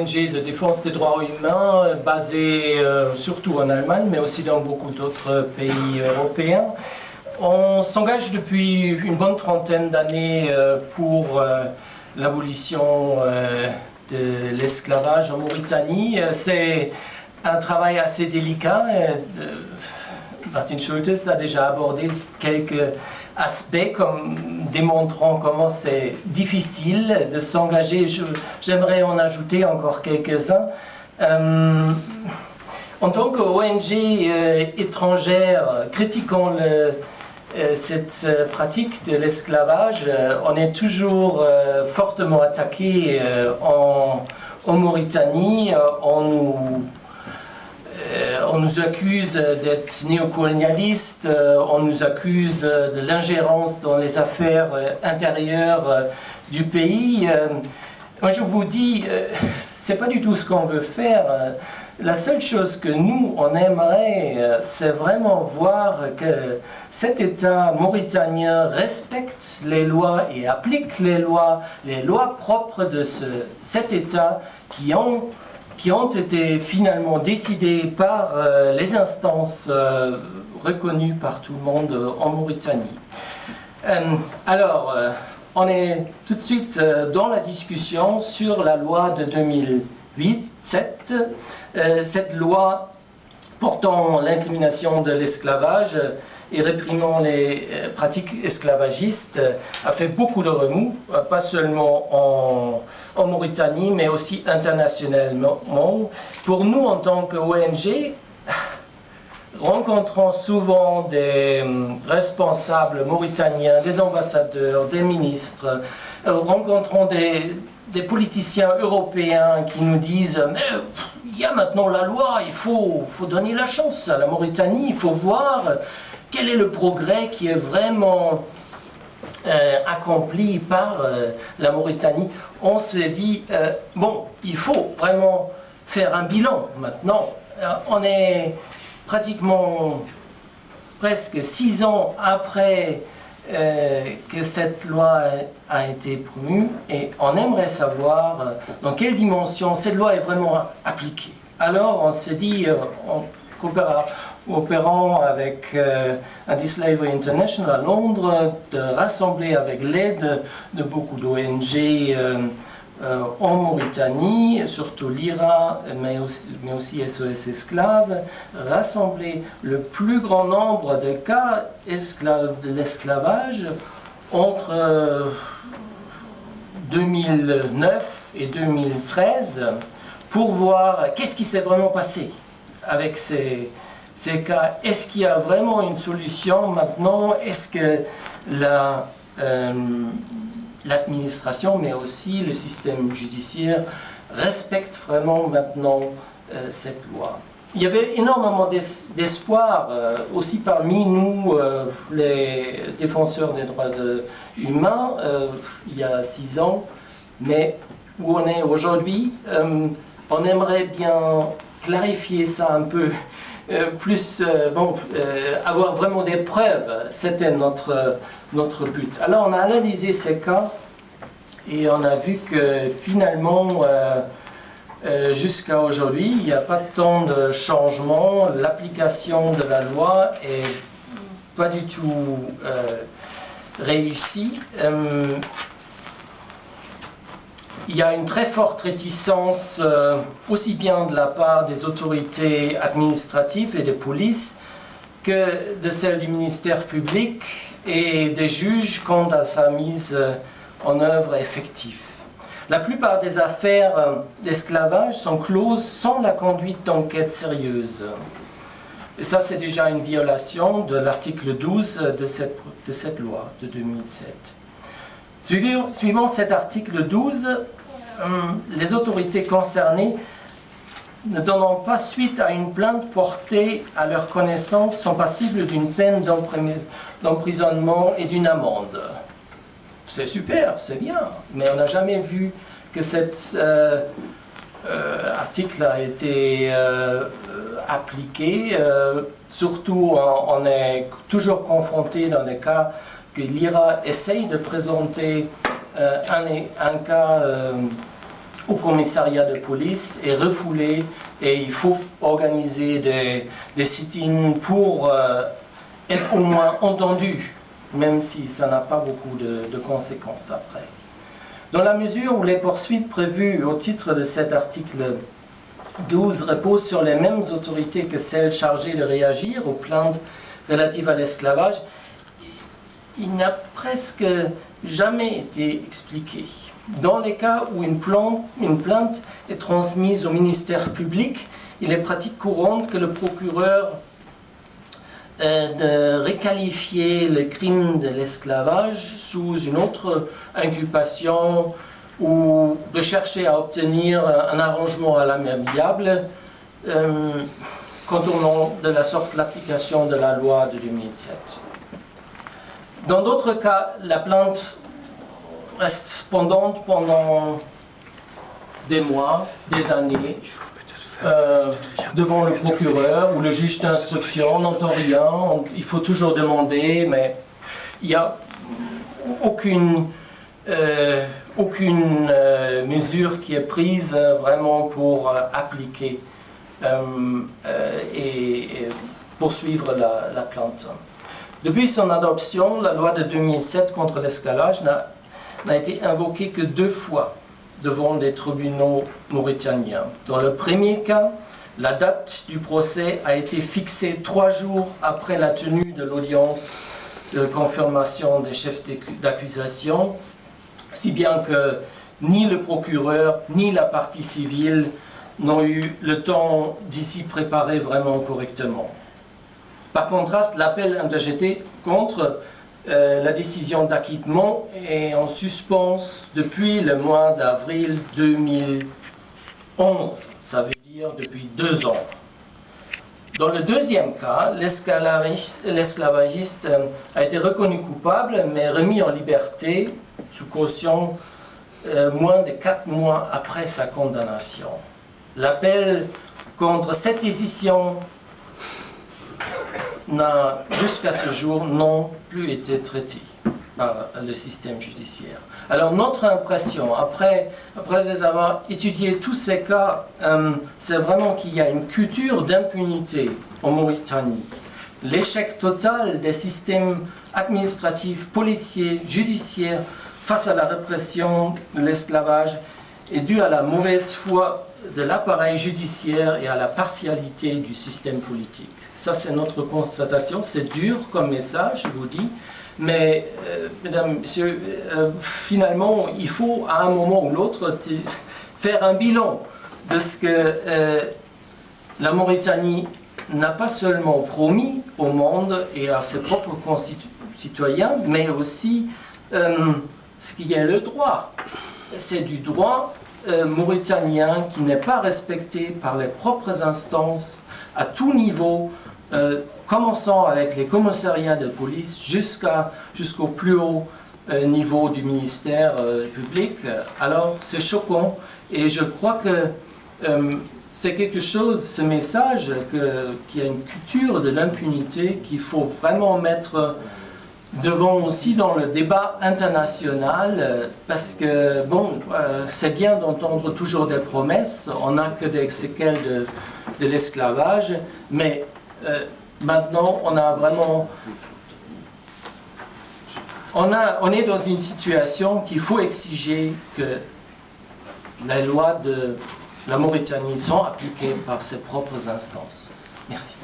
ONG de défense des droits humains basée surtout en Allemagne, mais aussi dans beaucoup d'autres pays européens. On s'engage depuis une bonne trentaine d'années pour l'abolition de l'esclavage en Mauritanie. C'est un travail assez délicat. Martin Schultes a déjà abordé quelques aspects comme démontrant comment c'est difficile de s'engager. J'aimerais en ajouter encore quelques-uns. En tant qu'ONG étrangère critiquant cette pratique de l'esclavage, on est toujours fortement attaqué en Mauritanie. On nous accuse d'être néocolonialistes, on nous accuse de l'ingérence dans les affaires intérieures du pays. Moi je vous dis, c'est pas du tout ce qu'on veut faire. La seule chose que nous, on aimerait, c'est vraiment voir que cet État mauritanien respecte les lois et applique les lois propres de cet État qui ont été finalement décidées par les instances reconnues par tout le monde en Mauritanie. Alors, on est tout de suite dans la discussion sur la loi de 2007. Cette loi portant l'incrimination de l'esclavage et réprimant les pratiques esclavagistes a fait beaucoup de remous, pas seulement en Mauritanie, mais aussi internationalement. Pour nous, en tant qu'ONG, rencontrant souvent des responsables mauritaniens, des ambassadeurs, des ministres, rencontrant des politiciens européens qui nous disent « Mais il y a maintenant la loi, il faut donner la chance à la Mauritanie, il faut voir quel est le progrès qui est vraiment accompli par la Mauritanie. » On s'est dit bon, il faut vraiment faire un bilan maintenant. On est pratiquement presque 6 ans après que cette loi a été promue et on aimerait savoir dans quelle dimension cette loi est vraiment appliquée. Alors on s'est dit, en coopérant avec Anti-Slavery International à Londres, de rassembler avec l'aide de beaucoup d'ONG en Mauritanie, surtout l'IRA, mais aussi SOS Esclaves, rassembler le plus grand nombre de cas de l'esclavage entre 2009 et 2013 pour voir qu'est-ce qui s'est vraiment passé avec ces cas. Est-ce qu'il y a vraiment une solution maintenant? Est-ce que l'administration, mais aussi le système judiciaire, respecte vraiment maintenant cette loi? Il y avait énormément d'espoir aussi parmi nous, les défenseurs des droits humains, il y a 6 ans, mais où on est aujourd'hui, on aimerait bien clarifier ça un peu plus, avoir vraiment des preuves, c'était notre but. Alors on a analysé ces cas et on a vu que finalement, jusqu'à aujourd'hui, il n'y a pas tant de changements, l'application de la loi est pas du tout réussie. Il y a une très forte réticence, aussi bien de la part des autorités administratives et des polices que de celle du ministère public et des juges quant à sa mise en œuvre effective. La plupart des affaires d'esclavage sont closes sans la conduite d'enquête sérieuse. Et ça, c'est déjà une violation de l'article 12 de cette loi de 2007. Suivant cet article 12, les autorités concernées ne donnant pas suite à une plainte portée à leur connaissance sont passibles d'une peine d'emprisonnement et d'une amende. C'est super, c'est bien, mais on n'a jamais vu que cet article a été appliqué. Surtout, on est toujours confronté dans des cas que l'IRA essaye de présenter un cas au commissariat de police est refoulée et il faut organiser des sit-ins pour être au moins entendu, même si ça n'a pas beaucoup de conséquences après. Dans la mesure où les poursuites prévues au titre de cet article 12 reposent sur les mêmes autorités que celles chargées de réagir aux plaintes relatives à l'esclavage, il n'a presque jamais été expliqué. Dans les cas où une plainte est transmise au ministère public, il est pratique courante que le procureur de requalifier le crime de l'esclavage sous une autre inculpation ou de chercher à obtenir un arrangement à l'amiable contournant de la sorte l'application de la loi de 2007. Dans d'autres cas, la plainte reste pendante pendant des mois, des années, devant le procureur ou le juge d'instruction, on n'entend rien, il faut toujours demander, mais il n'y a aucune mesure qui est prise vraiment pour appliquer et poursuivre la plainte. Depuis son adoption, la loi de 2007 contre l'esclavage n'a été invoquée que 2 fois devant les tribunaux mauritaniens. Dans le premier cas, la date du procès a été fixée 3 jours après la tenue de l'audience de confirmation des chefs d'accusation, si bien que ni le procureur ni la partie civile n'ont eu le temps d'y préparer vraiment correctement. Par contraste, l'appel interjeté contre la décision d'acquittement est en suspens depuis le mois d'avril 2011, ça veut dire depuis 2 ans. Dans le deuxième cas, l'esclavagiste a été reconnu coupable mais remis en liberté sous caution moins de 4 mois après sa condamnation. L'appel contre cette décision n'a jusqu'à ce jour non plus été traité par le système judiciaire. Alors notre impression, après avoir étudié tous ces cas, c'est vraiment qu'il y a une culture d'impunité en Mauritanie. L'échec total des systèmes administratifs, policiers, judiciaires face à la répression de l'esclavage est dû à la mauvaise foi de l'appareil judiciaire et à la partialité du système politique. Ça, c'est notre constatation. C'est dur comme message, je vous dis. Mais, mesdames, messieurs, finalement, il faut à un moment ou l'autre faire un bilan de ce que la Mauritanie n'a pas seulement promis au monde et à ses propres concitoyens, mais aussi ce qui est le droit. C'est du droit mauritanien qui n'est pas respecté par les propres instances à tout niveau, commençant avec les commissariats de police jusqu'au plus haut niveau du ministère public. Alors c'est choquant et je crois que c'est quelque chose, ce message, qu'il y a une culture de l'impunité qu'il faut vraiment mettre devant aussi dans le débat international, parce que bon, c'est bien d'entendre toujours des promesses, on n'a que des séquelles de l'esclavage, mais maintenant on a vraiment, on est dans une situation qu'il faut exiger que les lois de la Mauritanie sont appliquées par ses propres instances. Merci.